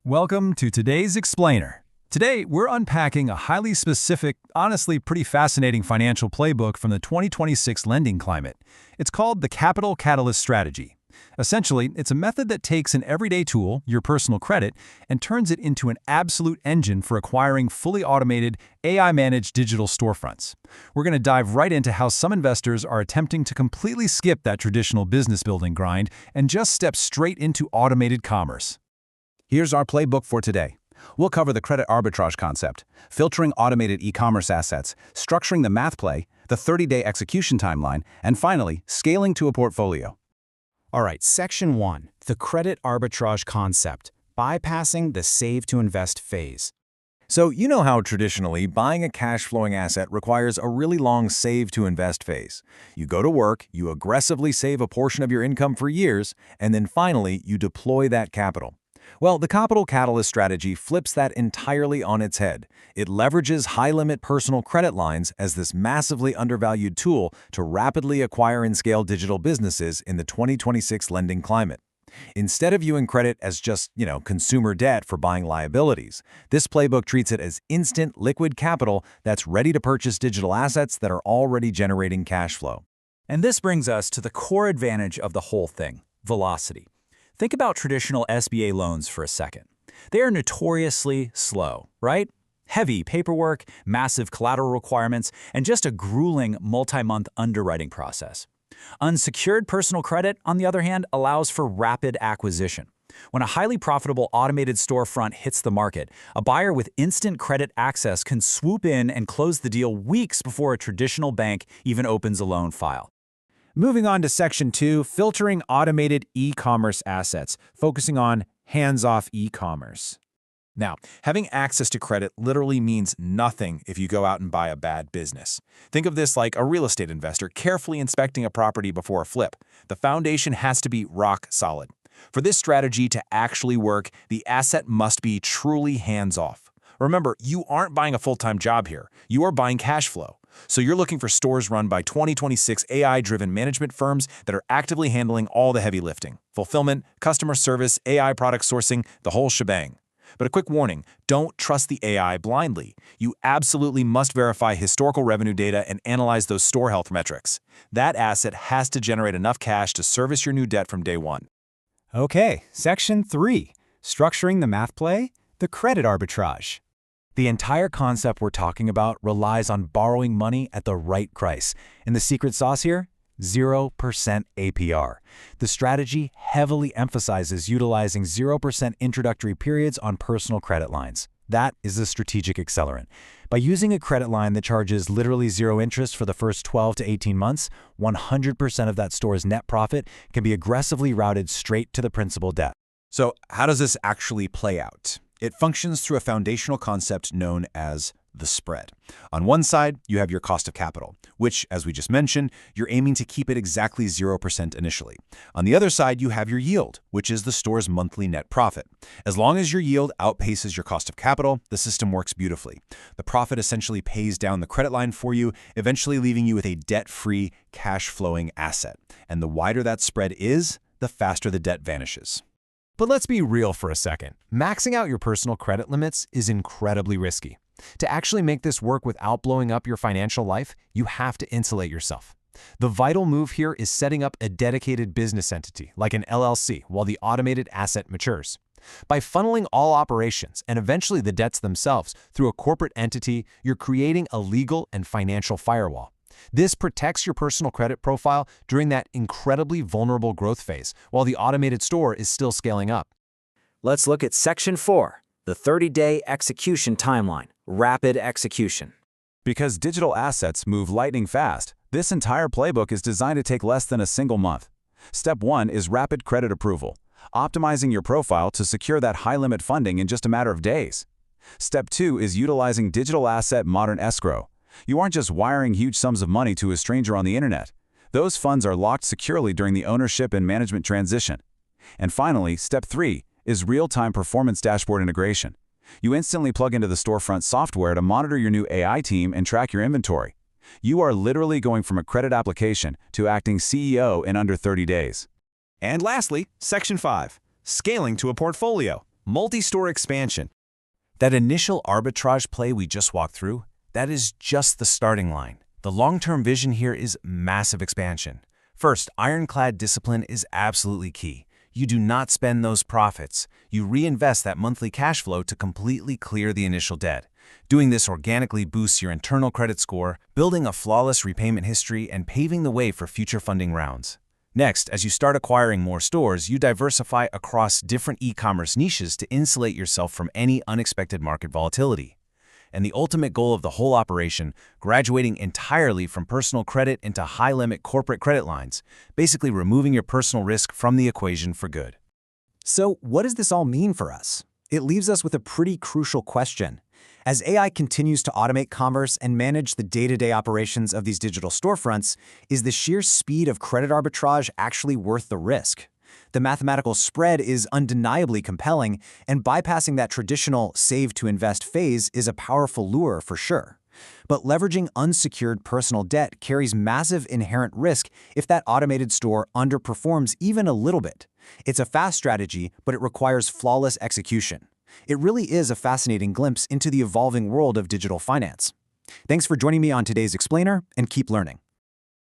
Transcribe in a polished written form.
Welcome to today's Explainer. Today, we're unpacking a highly specific, honestly pretty fascinating financial playbook from the 2026 lending climate. It's called the Capital Catalyst Strategy. Essentially, it's a method that takes an everyday tool, your personal credit, and turns it into an absolute engine for acquiring fully automated, AI-managed digital storefronts. We're going to dive right into how some investors are attempting to completely skip that traditional business building grind and just step straight into automated commerce. Here's our playbook for today. We'll cover the credit arbitrage concept, filtering automated e-commerce assets, structuring the math play, the 30-day execution timeline, and finally, scaling to a portfolio. All right, Section 1, the credit arbitrage concept, bypassing the save to invest phase. So you know how traditionally buying a cash-flowing asset requires a really long save-to-invest phase. You go to work, you aggressively save a portion of your income for years, and then finally you deploy that capital. Well, the Capital Catalyst strategy flips that entirely on its head. It leverages high-limit personal credit lines as this massively undervalued tool to rapidly acquire and scale digital businesses in the 2026 lending climate. Instead of viewing credit as just, consumer debt for buying liabilities, this playbook treats it as instant liquid capital that's ready to purchase digital assets that are already generating cash flow. And this brings us to the core advantage of the whole thing: velocity. Think about traditional SBA loans for a second. They are notoriously slow, right? Heavy paperwork, massive collateral requirements, and just a grueling multi-month underwriting process. Unsecured personal credit, on the other hand, allows for rapid acquisition. When a highly profitable automated storefront hits the market, a buyer with instant credit access can swoop in and close the deal weeks before a traditional bank even opens a loan file. Moving on to Section 2, filtering automated e-commerce assets, focusing on hands-off e-commerce. Now, having access to credit literally means nothing if you go out and buy a bad business. Think of this like a real estate investor carefully inspecting a property before a flip. The foundation has to be rock solid. For this strategy to actually work, the asset must be truly hands-off. Remember, you aren't buying a full-time job here. You are buying cash flow. So you're looking for stores run by 2026 AI-driven management firms that are actively handling all the heavy lifting: fulfillment, customer service, AI product sourcing, the whole shebang. But a quick warning, don't trust the AI blindly. You absolutely must verify historical revenue data and analyze those store health metrics. That asset has to generate enough cash to service your new debt from day one. Okay, Section 3, structuring the math play, the credit arbitrage. The entire concept we're talking about relies on borrowing money at the right price. And the secret sauce here? 0% APR. The strategy heavily emphasizes utilizing 0% introductory periods on personal credit lines. That is the strategic accelerant. By using a credit line that charges literally zero interest for the first 12 to 18 months, 100% of that store's net profit can be aggressively routed straight to the principal debt. So how does this actually play out? It functions through a foundational concept known as the spread. On one side, you have your cost of capital, which, as we just mentioned, you're aiming to keep it exactly 0% initially. On the other side, you have your yield, which is the store's monthly net profit. As long as your yield outpaces your cost of capital, the system works beautifully. The profit essentially pays down the credit line for you, eventually leaving you with a debt-free, cash-flowing asset. And the wider that spread is, the faster the debt vanishes. But let's be real for a second. Maxing out your personal credit limits is incredibly risky. To actually make this work without blowing up your financial life, you have to insulate yourself. The vital move here is setting up a dedicated business entity, like an LLC, while the automated asset matures. By funneling all operations and eventually the debts themselves through a corporate entity, you're creating a legal and financial firewall. This protects your personal credit profile during that incredibly vulnerable growth phase, while the automated store is still scaling up. Let's look at Section 4, the 30-day execution timeline, rapid execution. Because digital assets move lightning fast, this entire playbook is designed to take less than a single month. Step 1 is rapid credit approval, optimizing your profile to secure that high-limit funding in just a matter of days. Step 2 is utilizing digital asset modern escrow. You aren't just wiring huge sums of money to a stranger on the internet. Those funds are locked securely during the ownership and management transition. And finally, Step 3 is real-time performance dashboard integration. You instantly plug into the storefront software to monitor your new AI team and track your inventory. You are literally going from a credit application to acting CEO in under 30 days. And lastly, Section 5, scaling to a portfolio. Multi-store expansion. That initial arbitrage play we just walked through, that is just the starting line. The long-term vision here is massive expansion. First, ironclad discipline is absolutely key. You do not spend those profits. You reinvest that monthly cash flow to completely clear the initial debt. Doing this organically boosts your internal credit score, building a flawless repayment history and paving the way for future funding rounds. Next, as you start acquiring more stores, you diversify across different e-commerce niches to insulate yourself from any unexpected market volatility. And the ultimate goal of the whole operation, graduating entirely from personal credit into high-limit corporate credit lines, basically removing your personal risk from the equation for good. So, what does this all mean for us? It leaves us with a pretty crucial question. As AI continues to automate commerce and manage the day-to-day operations of these digital storefronts, is the sheer speed of credit arbitrage actually worth the risk? The mathematical spread is undeniably compelling, and bypassing that traditional save-to-invest phase is a powerful lure for sure. But leveraging unsecured personal debt carries massive inherent risk if that automated store underperforms even a little bit. It's a fast strategy, but it requires flawless execution. It really is a fascinating glimpse into the evolving world of digital finance. Thanks for joining me on today's Explainer, and keep learning.